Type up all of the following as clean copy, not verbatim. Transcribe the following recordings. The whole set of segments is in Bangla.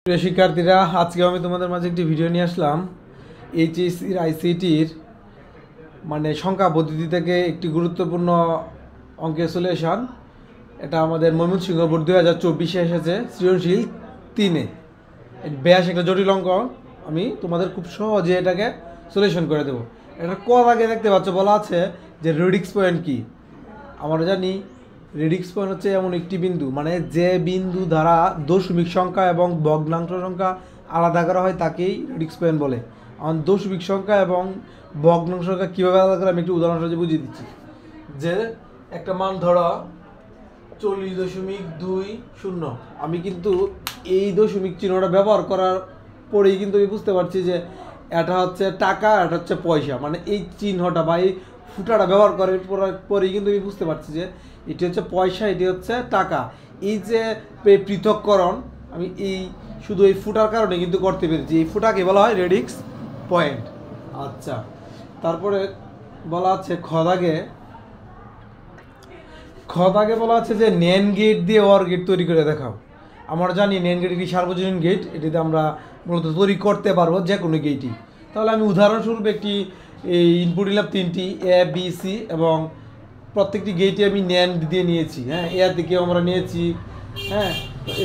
প্রিয় শিক্ষার্থীরা, আজকে আমি তোমাদের মাঝে একটি ভিডিও নিয়ে আসলাম এইচএসসির আইসিটির সংখ্যা পদ্ধতি থেকে একটি গুরুত্বপূর্ণ অঙ্কের সলিউশন। এটা আমাদের ময়মনসিংহ বোর্ড 2024-এ এসেছে সৃজনশীল 3-এ। বেশ একটা জটিল অঙ্ক, আমি তোমাদের খুব সহজে এটাকে সলিউশন করে দেবো। এটা কর আগে দেখতে পাচ্ছ বলা আছে যে রেডিক্স পয়েন্ট কি। আমরা জানি রেডিক্স পয়েন্ট হচ্ছে এমন একটি বিন্দু, যে বিন্দু দ্বারা দশমিক সংখ্যা এবং ভগ্নাংশ সংখ্যা আলাদা করা হয় তাকেই রেডিক্স পয়েন্ট বলে। আমার দশমিক সংখ্যা এবং ভগ্নাংশ সংখ্যা কীভাবে আলাদা করে আমি একটু উদাহরণ সাহায্যে বুঝিয়ে দিচ্ছি। যে একটা মান ধরো 40.20, আমি কিন্তু এই দশমিক চিহ্নটা ব্যবহার করার পরেই কিন্তু আমি বুঝতে পারছি যে এটা হচ্ছে টাকা, এটা হচ্ছে পয়সা। এই চিহ্নটা বা এই ফুটাটা ব্যবহার করার পরেই কিন্তু আমি বুঝতে পারছি যে এটি হচ্ছে পয়সা, এটি হচ্ছে টাকা। এই যে পৃথককরণ আমি এই শুধু এই ফুটার কারণে কিন্তু করতে পেরেছি। এই ফুটাকে বলা হয় রেডিক্স পয়েন্ট। আচ্ছা, তারপরে বলা আছে খদাগে বলা আছে যে ন্যান্ড গেট দিয়ে ওয়ার গেট তৈরি করে দেখাও। আমরা জানি ন্যান্ড গেট একটি সার্বজনীন গেট, এটিতে আমরা মূলত তৈরি করতে পারবো যে কোনো গেটই। তাহলে আমি উদাহরণস্বরূপ একটি ইনপুট নিলাম 3টি এ বি সি, এবং প্রত্যেকটি গেটে আমি ন্যান্ড দিয়ে নিয়েছি। এ থেকে আমরা নিয়েছি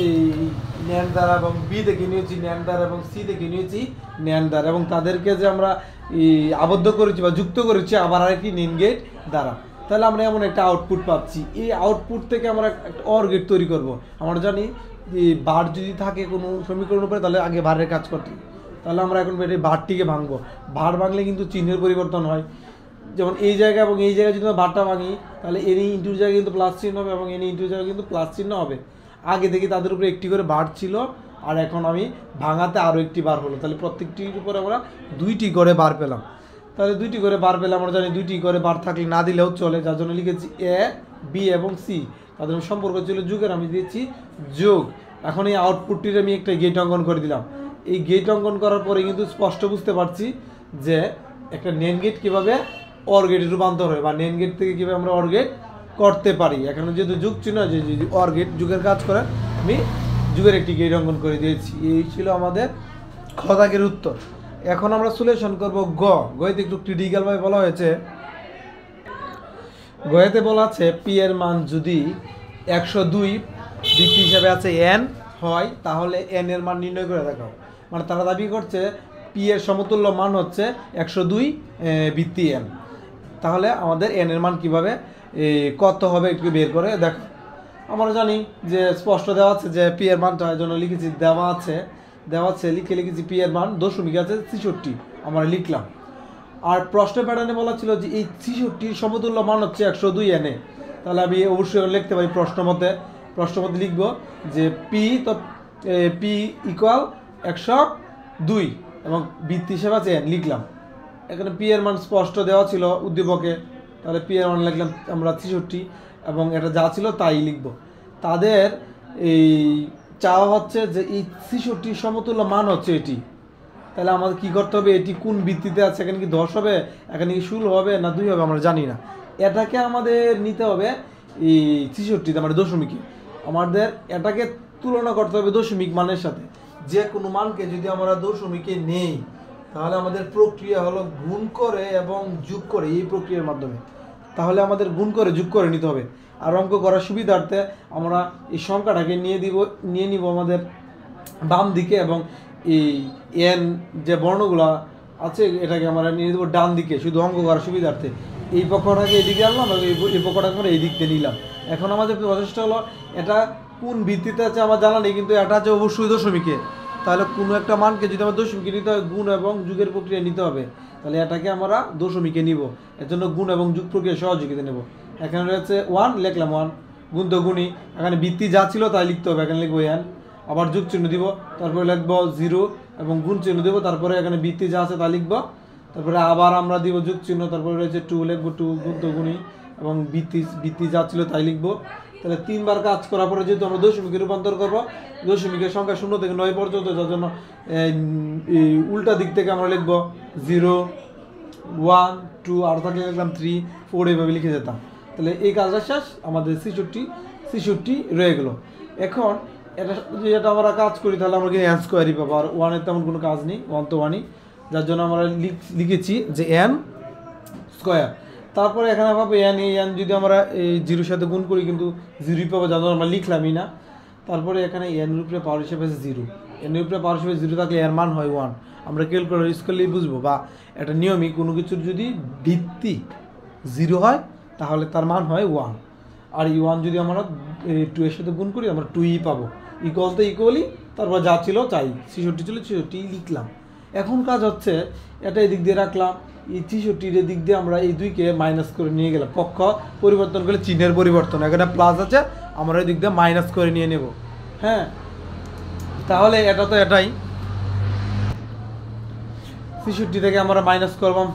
এই ন্যান্ড দ্বারা, এবং বি থেকে নিয়েছি ন্যান্ড দ্বারা, এবং সি থেকে নিয়েছি ন্যান্ড দ্বারা, এবং তাদেরকে যে আমরা আবদ্ধ করেছি বা যুক্ত করেছি আবার আরেকটি ন্যান্ড গেট দ্বারা। তাহলে আমরা এমন একটা আউটপুট পাচ্ছি। এই আউটপুট থেকে আমরা একটা অর গেট তৈরি করব। আমরা জানি যে বার যদি থাকে কোনো সমীকরণ উপরে, তাহলে আগে ভারের কাজ করতে। তাহলে আমরা এখন ভারটিকে ভাঙবো। ভার ভাঙলে কিন্তু চিহ্নের পরিবর্তন হয়। যেমন এই জায়গা এবং এই জায়গায় যদি আমরা ভারটা ভাঙি, তাহলে এনি ইন্টুর জায়গায় কিন্তু প্লাস চিহ্ন হবে, এবং এনি ইন্টুর জায়গায় কিন্তু প্লাস চিহ্ন হবে। আগে থেকে তাদের উপরে একটি করে বার ছিল, আর এখন আমি ভাঙাতে আরও একটি বার হলো। তাহলে প্রত্যেকটির উপরে আমরা 2টি করে বার পেলাম। তাহলে 2টি করে বার পেলে আমরা জানি 2টি করে বার থাকলে না দিলেও চলে, যার জন্য লিখেছি এ বি এবং সি, তাদের সম্পর্ক ছিল যুগের, আমি দিয়েছি যোগ। এখন এই আউটপুটটির আমি একটা গেট অঙ্কন করে দিলাম। এই গেট অঙ্কন করার পরে কিন্তু স্পষ্ট বুঝতে পারছি যে একটা নেন গেট কীভাবে অর গেটে রূপান্তর হয়, বা নেন গেট থেকে কীভাবে আমরা অর গেট করতে পারি। এখানে যেহেতু যুগ চিহ্ন, যে যদি অর গেট যুগের কাজ করে, আমি যুগের একটি গেট অঙ্কন করে দিয়েছি। এই ছিল আমাদের খ দাগের উত্তর। এখন আমরা সলিউশন করব গয়েতে একটু ক্রিটিক্যালভাবে বলা হয়েছে। গয়েতে বলা আছে পি এর মান যদি 102 বৃত্তি হিসাবে আছে এন হয়, তাহলে এন এর মান নির্ণয় করে দেখাও। তারা দাবি করছে পি এর সমতুল্য মান হচ্ছে 102 বৃত্তি এন। তাহলে আমাদের এন এর মান কীভাবে কত হবে একটু বের করে দেখো। আমরা জানি যে স্পষ্ট দেওয়া আছে যে পি এর মানটা জন্য লিখেছি, দেওয়া আছে লিখেছি পি এর মান দশমিক আছে 66, আমরা লিখলাম। আর প্রশ্ন প্যাটার্নে বলা ছিল যে এই 66 সমতুল্য মান হচ্ছে 102 এনে। তাহলে আমি অবশ্যই লিখতে পারি প্রশ্ন মতে লিখবো যে পি ইকুয়াল 102 এবং বৃত্তি হিসেবে আছে এন, লিখলাম। এখানে পি এর মান স্পষ্ট দেওয়া ছিল উদ্দীপকে, তাহলে পি এর মান লিখলাম আমরা 66, এবং এটা যা ছিল তাই লিখব। তাদের এই চাওয়া হচ্ছে যে এই 66 সমতুল্য মান হচ্ছে এটি। তাহলে আমাদের কী করতে হবে, এটি কোন ভিত্তিতে আছে, এখানে কি 10 হবে, এখানে কি 16 হবে না 2 হবে, আমরা জানি না। এটাকে আমাদের নিতে হবে এই 66 দশমিকে, আমাদের এটাকে তুলনা করতে হবে দশমিক মানের সাথে। যে কোনো মানকে যদি আমরা দশমিকে নেই, তাহলে আমাদের প্রক্রিয়া হলো গুণ করে এবং যোগ করে, এই প্রক্রিয়ার মাধ্যমে। তাহলে আমাদের গুণ করে যোগ করে নিতে হবে। আর অঙ্ক করার সুবিধার্থে আমরা এই সংখ্যাটাকে নিয়ে নিব আমাদের বাম দিকে, এবং এই এন যে বর্ণগুলো আছে এটাকে আমরা নিয়ে দেবো ডান দিকে, শুধু অঙ্ক করার সুবিধার্থে। এই পক্ষটাকে এইদিকে আনলাম এবং এই পক্ষটাকে আমরা এই দিক দিয়ে নিলাম। এখন আমাদের প্রচেষ্টা হলো এটা কোন ভিত্তিতে আছে আমার জানা নেই, কিন্তু এটা আছে অবশ্যই দশমিকে। তাহলে কোনো একটা মানকে যদি আমার দশমিকে নিতে হয়, গুণ এবং যুগের প্রক্রিয়া নিতে হবে। তাহলে এটাকে আমরা দশমিকে নিব, এর জন্য গুণ এবং যুগ প্রক্রিয়া সহযোগিতা নেব। এখানে রয়েছে 1, লিখলাম 1, গুণ তো গুণই, এখানে ভিত্তি যা ছিল তাই লিখতে হবে, এখানে লিখবো এন, আবার যুগ চিহ্ন দিব, তারপরে লিখবো 0 এবং গুণ চিহ্ন দেবো, তারপরে এখানে ভিত্তি যা আছে তা লিখবো, তারপরে আবার আমরা দিব যুগ চিহ্ন, তারপরে রয়েছে 2, লিখবো 2 গুণ তো গুণই, এবং ভিত্তি যা ছিল তাই লিখবো। তাহলে 3 বার কাজ করার পরে যেহেতু আমরা দশমিকে রূপান্তর করবো, দশমিকের সংখ্যা 0 থেকে 9 পর্যন্ত, যার জন্য উল্টা দিক থেকে আমরা লিখবো 0, 1, 2, আর থাকলে লিখলাম 3, 4, এইভাবে লিখে যেতাম। তাহলে এই কাজটা শেষ, আমাদের 66 রয়ে গেল। এখন এটা যদি এটা আমরা কাজ করি তাহলে আমরা কিন্তু এন স্কোয়ারই পাবো, আর ওয়ানের তেমন কোনো কাজ নেই, ওয়ান তো ওয়ানই, যার জন্য আমরা লিখেছি যে এন স্কোয়ার। তারপরে এখানে পাবো এন, এই এন যদি আমরা এই জিরোর সাথে গুণ করি কিন্তু জিরোই পাবো, যার জন্য আমরা লিখলামই না। তারপরে এখানে এন উপরে পাওয়ার হিসেবে আছে জিরো, এন উপরে পাওয়ার হিসেবে জিরো থাকলে এর মান হয় ওয়ান। আমরা ক্যালকুলেটর ইউজ করলেই বুঝবো, বা একটা নিয়মই কোনো কিছুর যদি ভিত্তি জিরো হয় তাহলে তার মান হয় ওয়ান। আর এই ওয়ান যদি আমরা টু এর সাথে গুণ করি আমরা টুই পাবো, ইকুয়াল তো ইকুয়ালই, তারপর যা ছিল চাই 66 ছিল 66 লিখলাম। এখন কাজ হচ্ছে এটা এদিক দিয়ে রাখলাম, এই 66 দিক দিয়ে আমরা এই দুইকে মাইনাস করে নিয়ে গেলাম, পক্ষ পরিবর্তন করলে চিহ্নের পরিবর্তন, এখানে প্লাস আছে আমরা এই দিক দিয়ে মাইনাস করে নিয়ে নেব। হ্যাঁ, তাহলে এটা তো এটাই, 66 থেকে আমরা মাইনাস করবাম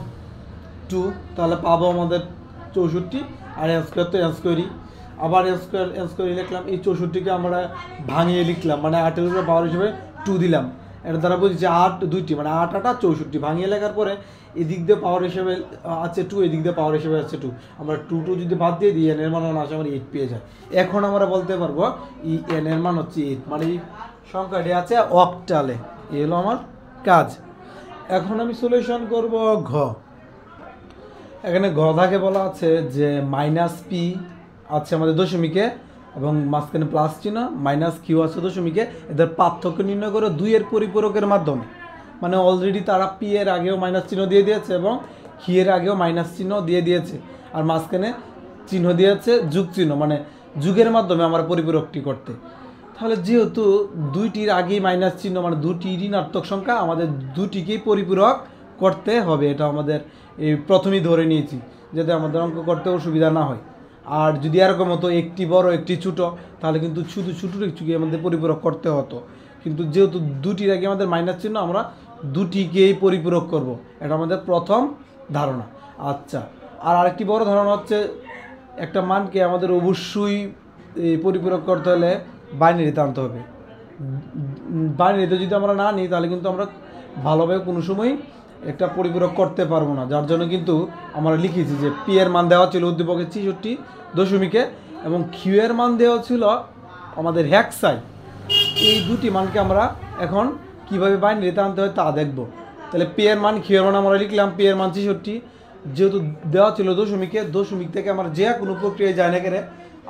2, তাহলে পাবো আমাদের 64, আর এন স্কোয়ার তো এন স্কোয়ারই, আবার এন স্কোয়ারই লিখলাম। এই 64কে আমরা ভাঙিয়ে লিখলাম, মানে 8 এর উপরে পাওয়ার হিসেবে 2 দিলাম, এটা দ্বারা বুঝছি 8 দুইটি, মানে 8 8 64 ভাঙিয়ে লেখার পরে এদিক দিয়ে পাওয়ার হিসেবে আছে 2, এদিক দিয়ে পাওয়ার হিসেবে আছে 2, আমরা 2 যদি বাদ দিয়ে দিই এন এর মান আসে আমরা 8 পেয়ে যায়। এখন আমরা বলতে পারবো এই এন এর মান হচ্ছে 8, মানে এই সংখ্যাটি আছে অক্টালে। এই হলো আমার কাজ। এখন আমি সলিউশন করব ঘ। এখানে ঘ ধাকে বলা আছে যে মাইনাস পি আছে আমাদের দশমিকে এবং মাঝখানে প্লাস চিহ্ন, মাইনাস কিউ আছে দশমিকে, এদের পার্থক্য নির্ণয় করে 2 এর পরিপূরকের মাধ্যমে, মানে অলরেডি তারা পি এর আগেও মাইনাস চিহ্ন দিয়ে দিয়েছে এবং কি এর আগেও মাইনাস চিহ্ন দিয়ে দিয়েছে, আর মাঝখানে চিহ্ন দিয়েছে যুগ চিহ্ন, মানে যুগের মাধ্যমে আমরা পরিপূরকটি করতে। তাহলে যেহেতু দুইটির আগেই মাইনাস চিহ্ন, মানে দুটি ঋণাত্মক সংখ্যা, আমাদের দুটিকেই পরিপূরক করতে হবে, এটা আমাদের এই প্রথমেই ধরে নিয়েছি যাতে আমাদের অঙ্ক করতে অসুবিধা না হয়। আর যদি এরকম হতো একটি বড় একটি ছোটো, তাহলে কিন্তু শুধু ছোটোর একটুকে আমাদের পরিপূরক করতে হতো, কিন্তু যেহেতু দুটির আগে আমাদের মাইনাস চিহ্ন আমরা দুটিকেই পরিপূরক করব, এটা আমাদের প্রথম ধারণা। আচ্ছা, আর আরেকটি বড় ধারণা হচ্ছে একটা মানকে আমাদের অবশ্যই পরিপূরক করতে হলে বাইনারিতে আনতে হবে। বাইনারিতে যদি আমরা না নিই তাহলে কিন্তু আমরা ভালোভাবে কোনো সময় একটা পরিপূরক করতে পারবো না, যার জন্য কিন্তু আমরা লিখেছি যে পি এর মান দেওয়া ছিল উদ্দীপকের 66 দশমিকে এবং কিউ এর মান দেওয়া ছিল আমাদের হেক্সায়। এই দুটি মানকে আমরা এখন কীভাবে বাইনারিতে আনতে হয় তা দেখব। তাহলে পি এর মান কিউ এর মান আমরা লিখলাম, পি এর মান 66, যেহেতু দেওয়া ছিল দশমিকে, দশমিক থেকে আমরা যে কোনো প্রক্রিয়ায় যাই না কেন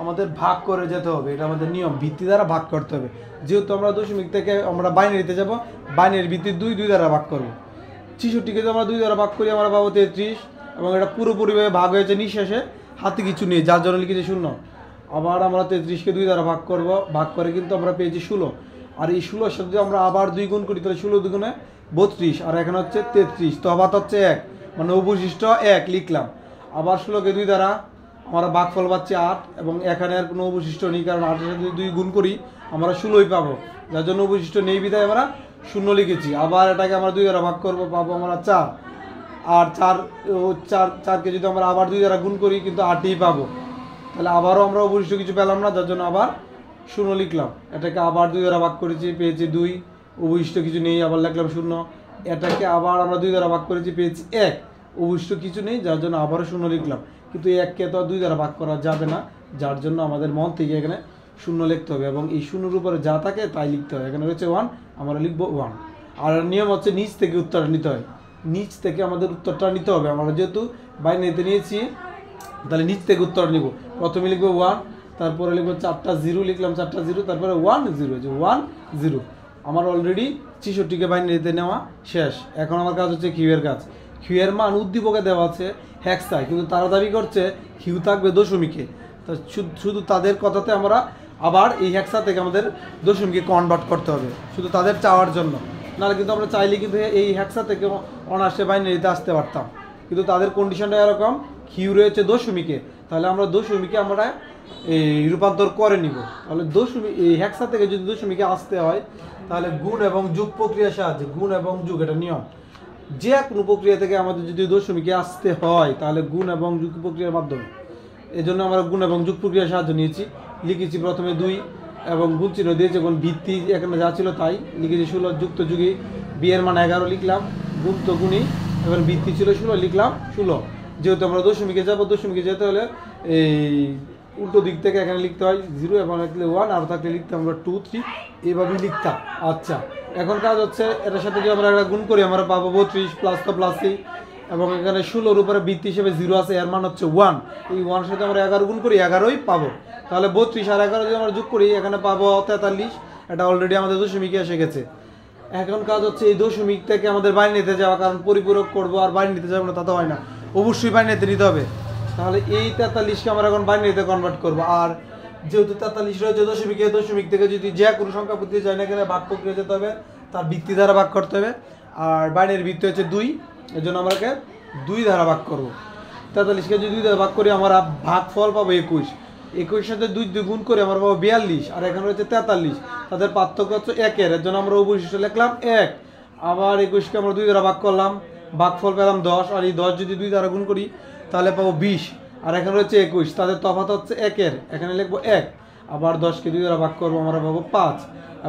আমাদের ভাগ করে যেতে হবে, এটা আমাদের নিয়ম, ভিত্তি দ্বারা ভাগ করতে হবে। যেহেতু আমরা দশমিক থেকে আমরা বাইনারিতে যাব, বাইনারির ভিত্তি 2 দ্বারা ভাগ করব। 66কে যদি আমরা 2 দ্বারা ভাগ করি আমরা পাবো 33, এবং এটা পুরোপুরিভাবে ভাগ হয়েছে নিঃশেষে, হাতে কিছু নেই, যার জন্য লিখেছি 0। আবার আমরা 33কে 2 দ্বারা ভাগ করব, ভাগ করে কিন্তু আমরা পেয়েছি 16, আর এই 16-এর সাথে যদি আমরা আবার 2 গুণ করি তাহলে 16 দুগুণে 32, আর এখানে হচ্ছে 33, তো আবার হচ্ছে 1, মানে অবশিষ্ট 1 লিখলাম। আবার 16কে 2 দ্বারা আমরা ভাগফল পাচ্ছি 8, এবং এখানে আর কোনো অবশিষ্ট নেই, কারণ 8-এর সাথে যদি 2 গুণ করি আমরা 16ই পাবো, যার জন্য অবশিষ্ট নেই বিধায় আমরা 0 লিখেছি। আবার এটাকে আমরা 2 দ্বারা ভাগ করবো, পাবো আমরা 4, আর 4কে যদি আমরা আবার 2 দ্বারা গুণ করি কিন্তু 8ই পাবো, তাহলে আবারও আমরা অবশিষ্ট কিছু পেলাম না, যার জন্য আবার 0 লিখলাম। এটাকে আবার 2 দ্বারা ভাগ করেছি, পেয়েছি 2, অবশিষ্ট কিছু নেই, আবার লিখলাম 0। এটাকে আবার আমরা 2 দ্বারা ভাগ করেছি, পেয়েছি 1, অবশিষ্ট কিছু নেই, যার জন্য আবারও 0 লিখলাম। কিন্তু এই 1কে তো 2 দ্বারা ভাগ করা যাবে না, যার জন্য আমাদের মন থেকে এখানে 0 লিখতে হবে, এবং এই 0-এর উপরে যা থাকে তাই লিখতে হবে। এখানে রয়েছে 1, আমরা লিখবো 1। আর নিয়ম হচ্ছে নিচ থেকে উত্তরটা নিতে হয়, নিচ থেকে আমাদের উত্তরটা নিতে হবে। আমরা যেহেতু বাইনারিতে নিয়েছি তাহলে নিচ থেকে উত্তর নিব। প্রথমে লিখবো 1, তারপরে লিখবো 4টা 0, লিখলাম 4টা 0, তারপরে 1 0, যে 1 0। আমার অলরেডি 66কে বাইনারিতে নেওয়া শেষ। এখন আমার কাজ হচ্ছে কিউ এর কাজ। কিউ এর মান উদ্দীপকে দেওয়া আছে হেক্সায়, কিন্তু তারা দাবি করছে কিউ থাকবে দশমিকে, তো শুধু তাদের কথাতে আমরা আবার এই হেক্সা থেকে আমাদের দশমিকে কনভার্ট করতে হবে, শুধু তাদের চাওয়ার জন্য। নাহলে কিন্তু আমরা চাইলে কিন্তু এই হেক্সা থেকে অনার্সে বাইনারিতে আসতে পারতাম, কিন্তু তাদের কন্ডিশনটা এরকম, কিউ রয়েছে দশমিকে, তাহলে আমরা দশমিকে আমরা এই রূপান্তর করে নিব। তাহলে দশমিক এই হেক্সা থেকে যদি দশমিকে আসতে হয় তাহলে গুণ এবং যোগ প্রক্রিয়ার সাহায্যে, গুণ এবং যোগ এটা নিয়ম, যে কোনো প্রক্রিয়া থেকে আমাদের যদি দশমিকে আসতে হয় তাহলে গুণ এবং যোগ প্রক্রিয়ার মাধ্যমে। এই জন্য আমরা গুণ এবং যোগ প্রক্রিয়ার সাহায্য নিয়েছি। লিখেছি প্রথমে 2 এবং গুণ চিহ্ন দিয়েছি, এখন ভিত্তি এখানে যা ছিল তাই লিখেছি 16, যুক্ত যুগী বি এর মান 11 লিখলাম, গুণ তো গুণী, এবার ভিত্তি ছিল 16 লিখলাম 16। যেহেতু আমরা দশমিকে যাবো, দশমিকে যেতে হলে এই উল্টো দিক থেকে এখানে লিখতে হয় 0 এবং লিখলে 1 আর থাকলে লিখতে আমরা 2 3 এইভাবেই লিখতাম। আচ্ছা, এখন কাজ হচ্ছে এটার সাথে যদি আমরা একটা গুণ করি আমরা পাবো 32 প্লাস তো প্লাসই, এবং এখানে 16-র উপরে বৃত্তি হিসেবে 0 আছে, এর মান হচ্ছে 1। এই 1 সাথে আমরা 11 গুণ করি 11ই পাবো। তাহলে 32 আর 11 যদি আমরা যোগ করি এখানে পাবো 43। এটা অলরেডি আমাদের দশমিকে এসে গেছে। এখন কাজ হচ্ছে এই দশমিক থেকে আমাদের বাইনারিতে যাওয়া, কারণ পরিপূরক করবো আর বাইনারিতে যাবো না তা তো হয় না, অবশ্যই বাইনারিতে নিতে হবে। তাহলে এই 43কে আমরা এখন বাইনারিতে কনভার্ট করবো। আর যেহেতু 43 রয়েছে দশমিকে, দশমিক থেকে যদি যে কোনো সংখ্যা পদ্ধতি চাই না কেন ভাগ প্রক্রিয়া যেতে হবে, তার ভিত্তি দ্বারা ভাগ করতে হবে। আর বাইনারির ভিত্তি হচ্ছে 2, এর জন্য আমরা 2 দ্বারা ভাগ করবো। 43কে যদি 2 দ্বারা ভাগ করি আমরা ভাগ ফল পাবো 21। 21 সাথে 2 গুণ করে আমরা পাবো 42, আর এখানে রয়েছে 43। তাদের পার্থক্য হচ্ছে 1-এর, এর জন্য আমরা অবশিষ্ট লিখলাম 1। আবার 21কে আমরা 2 দ্বারা ভাগ করলাম, ভাগফল পেলাম 10, আর এই 10 যদি 2 দ্বারা গুণ করি তাহলে পাবো 20, আর এখানে রয়েছে 21। তাদের তফাৎ হচ্ছে 1-এর, এখানে লিখবো 1। আবার 10কে 2 দ্বারা ভাগ করবো আমরা পাবো 5,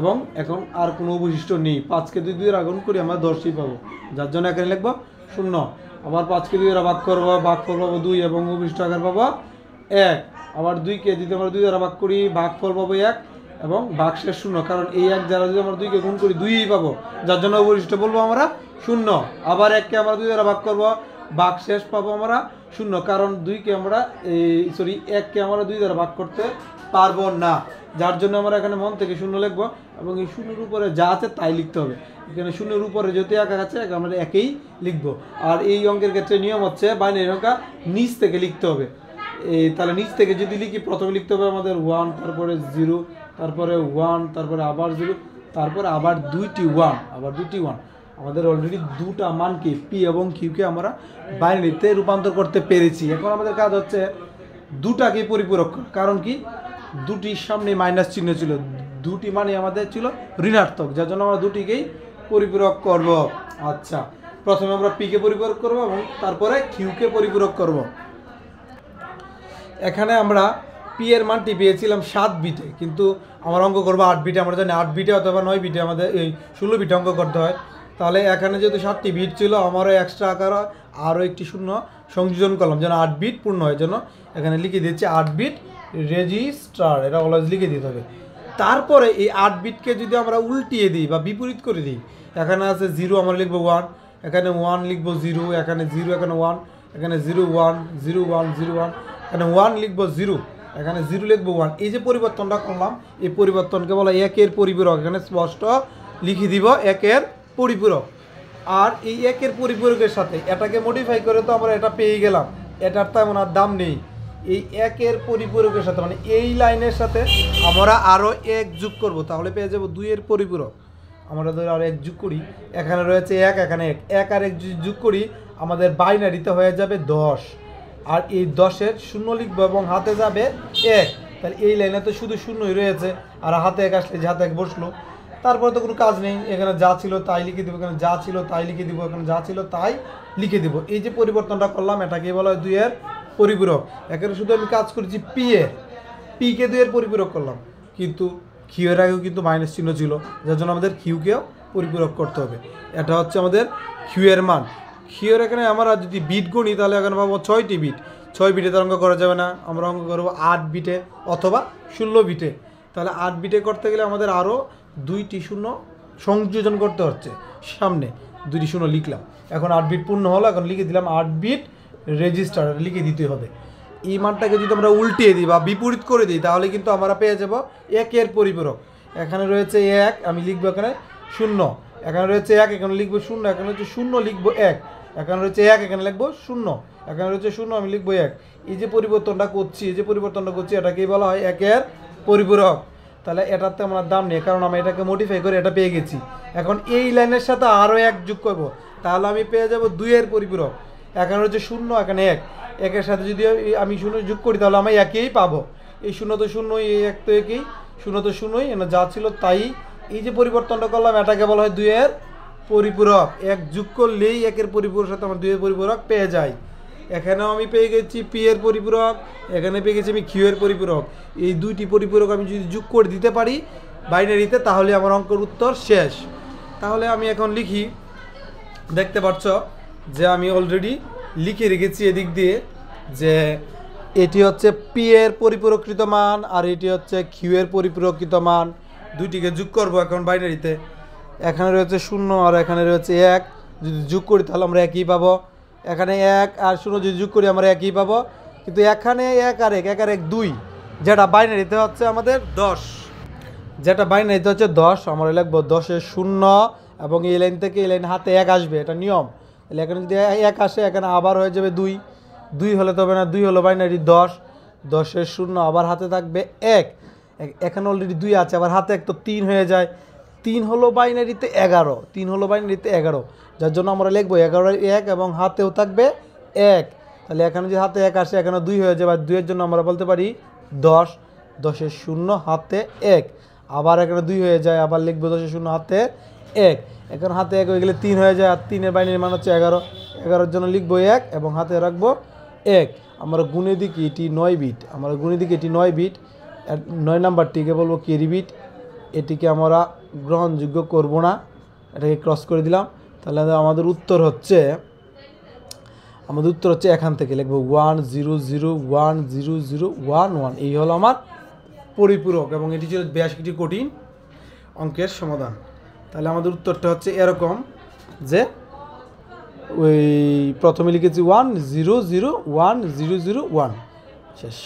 এবং এখন আর কোনো অবশিষ্ট নেই। 5কে 2 দ্বারা গুণ করি আমরা 10ই পাবো, যার জন্য এখানে লিখবো 0। আবার 5কে 2 দ্বারা ভাগ করবো, ভাগফল পাবো 2 এবং অবশিষ্ট আকার পাবো 1। আবার 2কে যদি আমরা 2 দ্বারা ভাগ করি ভাগফল পাবো 1 এবং ভাগশেষ 0, কারণ এই 1 দ্বারা যদি আমরা 2কে গুণ করি 2ই পাবো, যার জন্য অবশিষ্ট বলবো আমরা 0। আবার 1কে আমরা 2 দ্বারা ভাগ করবো, ভাগশেষ পাবো আমরা 0, কারণ 2কে আমরা 1কে আমরা 2 দ্বারা ভাগ করতে পারবো না, যার জন্য আমরা এখানে মন থেকে 0 লিখবো, এবং এই 0-এর উপরে যা আছে তাই লিখতে হবে। এখানে 0-এর উপরে যেহেতু 1 আছে আমরা 1ই লিখবো। আর এই অঙ্কের ক্ষেত্রে নিয়ম হচ্ছে বাইনারি সংখ্যা নিচ থেকে লিখতে হবে। তাহলে নিচ থেকে যদি লিখি প্রথমে লিখতে হবে আমাদের 1, তারপরে 0, তারপরে 1, তারপরে আবার 0, তারপরে আবার 2টি 1, আবার 2টি 1। আমাদের অলরেডি দুটা মানকে পি এবং কিউকে আমরা বাইনারিতে রূপান্তর করতে পেরেছি। এখন আমাদের কাজ হচ্ছে দুটাকে পরিপূরক, কারণ কি দুটির সামনে মাইনাস চিহ্ন ছিল, দুটি মানে আমাদের ছিল ঋণাত্মক, যার জন্য আমরা দুটিকেই পরিপূরক করব। আচ্ছা, প্রথমে আমরা পিকে পরিপূরক করব এবং তারপরে কিউকে পরিপূরক করব। এখানে আমরা পি এর মানটি পেয়েছিলাম 7 বিটে, কিন্তু আমরা অঙ্ক করবো 8 বিটে। আমরা জানি 8 বিটে অথবা 9 বিটে আমাদের এই 16 বিটে অঙ্ক করতে হয়। তাহলে এখানে যেহেতু 7টি বিট ছিল, আমারও এক্সট্রা আকার আরও একটি শূন্য সংযোজন করলাম যেন 8 বিট পূর্ণ হয়, জন্য এখানে লিখে দিচ্ছি 8 বিট রেজিস্টার, এটা অলওয়েজ লিখে দিতে হবে। তারপরে এই 8 বিটকে যদি আমরা উল্টিয়ে দিই বা বিপরীত করে দিই, এখানে আছে 0 আমরা লিখবো 1, এখানে 1 লিখবো 0, এখানে 0, এখানে 1, এখানে 0 1 0 1 0 1, এখানে 1 লিখবো 0, এখানে 0 লিখবো 1। এই যে পরিবর্তনটা করলাম, এই পরিবর্তনকে বলা 1-এর পরিপূরক। এখানে স্পষ্ট লিখে দিব 1-এর পরিপূরক। আর এই 1-এর পরিপূরকের সাথে এটাকে মডিফাই করে তো আমরা এটা পেয়ে গেলাম, এটার তো এমন আর দাম নেই। এই 1-এর পরিপূরকের সাথে মানে এই লাইনের সাথে আমরা আরও 1 যোগ করব, তাহলে পেয়ে যাব 2-এর পরিপূরক। আমরা ধরে আরও 1 যোগ করি, এখানে রয়েছে 1, এখানে 1 আর 1 যোগ করি, আমাদের বাইনারিতে হয়ে যাবে 10। আর এই 10-এর 0 লিখবো এবং হাতে যাবে 1, তাহলে এই লাইনে তো শুধু 0ই রয়েছে, আর হাতে 1 আসলে যে হাতে 1 বসলো, তারপরে তো কোনো কাজ নেই। এখানে যা ছিল তাই লিখে দেবো, এখানে যা ছিল তাই লিখে দিব, এখানে যা ছিল তাই লিখে দিব। এই যে পরিবর্তনটা করলাম এটাকে বলা হয় 2-এর পরিপূরক। এখানে শুধু আমি কাজ করেছি পিকে 2-এর পরিপূরক করলাম, কিন্তু কিউয়ের আগেও কিন্তু মাইনাস চিহ্ন ছিল, যার জন্য আমাদের কিউকেও পরিপূরক করতে হবে। এটা হচ্ছে আমাদের কিউয়ের মান। কিউয়ের এখানে আমরা যদি বিট গণি তাহলে এখানে পাবো 6টি বিট। 6 বিটে তার অঙ্ক করা যাবে না, আমরা অঙ্ক করবো 8 বিটে অথবা 16 বিটে। তাহলে 8 বিটে করতে গেলে আমাদের আরও 2টি শূন্য সংযোজন করতে হচ্ছে, সামনে 2টি শূন্য লিখলাম। এখন 8 বিট পূর্ণ হলো, এখন লিখে দিলাম 8 বিট রেজিস্টার, লিখে দিতে হবে। এই মানটাকে যদি আমরা উল্টিয়ে দিই বা বিপরীত করে দিই তাহলে কিন্তু আমরা পেয়ে যাব 1-এর পরিপূরক। এখানে রয়েছে 1, আমি লিখবো এখানে 0, এখানে রয়েছে 1, এখানে লিখবো 0, এখানে হচ্ছে 0 লিখবো 1, এখানে রয়েছে 1, এখানে লিখবো 0, এখানে রয়েছে 0, আমি লিখবো 1। এই যে পরিবর্তনটা করছি এটাকেই বলা হয় 1-এর পরিপূরক। তাহলে এটাতে আমার দাম নেই, কারণ আমি এটাকে মডিফাই করে এটা পেয়ে গেছি। এখন এই লাইনের সাথে আরও 1 যোগ করব, তাহলে আমি পেয়ে যাব 2-এর পরিপূরক। এখানে হচ্ছে 0, এখানে 1, 1-এর সাথে যদি আমি 0 যোগ করি তাহলে আমি 1-এই পাবো। এই 0 তো 0, এই 1 তো 1ই, 0 তো 0ই, যা ছিল তাই। এই যে পরিবর্তনটা করলাম এটাকে বলা হয় 2-এর পরিপূরক। 1 যোগ করলেই 1-এর পরিপূরকের সাথে আমার 2-এর পরিপূরক পেয়ে যাই। এখানেও আমি পেয়ে গেছি পি-এর পরিপূরক, এখানে পেয়ে গেছি আমি কিউ-এর পরিপূরক। এই 2টি পরিপূরক আমি যদি যোগ করে দিতে পারি বাইনারিতে তাহলে আমার অঙ্কের উত্তর শেষ। তাহলে আমি এখন লিখি, দেখতে পাচ্ছ যে আমি অলরেডি লিখে রেখেছি এদিক দিয়ে যে এটি হচ্ছে পি এর পরিপূরকৃত মান আর এটি হচ্ছে কিউ এর পরিপূরকৃত মান। দুইটিকে যোগ করব এখন বাইনারিতে। এখানে রয়েছে 0 আর এখানে রয়েছে 1, যদি যোগ করি তাহলে আমরা একই পাবো। এখানে 1 আর 0 যদি যোগ করি আমরা একই পাবো, কিন্তু এখানে 1 আর 1, 1 আর 1 2, যেটা বাইনারিতে হচ্ছে আমাদের 10, যেটা বাইনারিতে হচ্ছে 10, আমরা লিখবো 10-এর 0 এবং এই লাইন থেকে এই লাইন হাতে 1 আসবে, এটা নিয়ম। তাহলে এখানে যদি 1 আসে এখানে আবার হয়ে যাবে 2, 2 হলে তবে না, 2 হলো বাইনারি 10, 10-এর 0 আবার হাতে থাকবে 1, এখানে অলরেডি 2 আছে, আবার হাতে 1 তো 3 হয়ে যায়, 3 হলো বাইনারিতে 11, 3 হলো বাইনারিতে 11, যার জন্য আমরা লিখবো 11-এর 1 এবং হাতেও থাকবে 1। তাহলে এখানে যদি হাতে 1 আসে এখানে 2 হয়ে যাবে, আর 2-এর জন্য আমরা বলতে পারি 10, 10-এর 0 হাতে 1, আবার এখানে 2 হয়ে যায়, আবার লিখবো 10-এর 0 হাতে 1, এখন হাতে 1 হয়ে গেলে 3 হয়ে যায়, আর 3-এর বাইনারি মান হচ্ছে 11, 11-এর জন্য লিখবো 1 এবং হাতে রাখবো 1। আমরা গুণে দিকে এটি 9 বিট, আমরা গুণে দিকে এটি 9 বিট, 9 নাম্বারটিকে বলবো ক্যারি বিট, এটিকে আমরা গ্রহণযোগ্য করব না, এটাকে ক্রস করে দিলাম। তাহলে আমাদের উত্তর হচ্ছে এখান থেকে লিখবো 100100111, এই হলো আমার পরিপূরক, এবং এটি ছিল বেশ কিছু কঠিন অঙ্কের সমাধান। তাহলে আমাদের উত্তরটা হচ্ছে এরকম যে ওই প্রথমে লিখেছি 1001001, শেষ।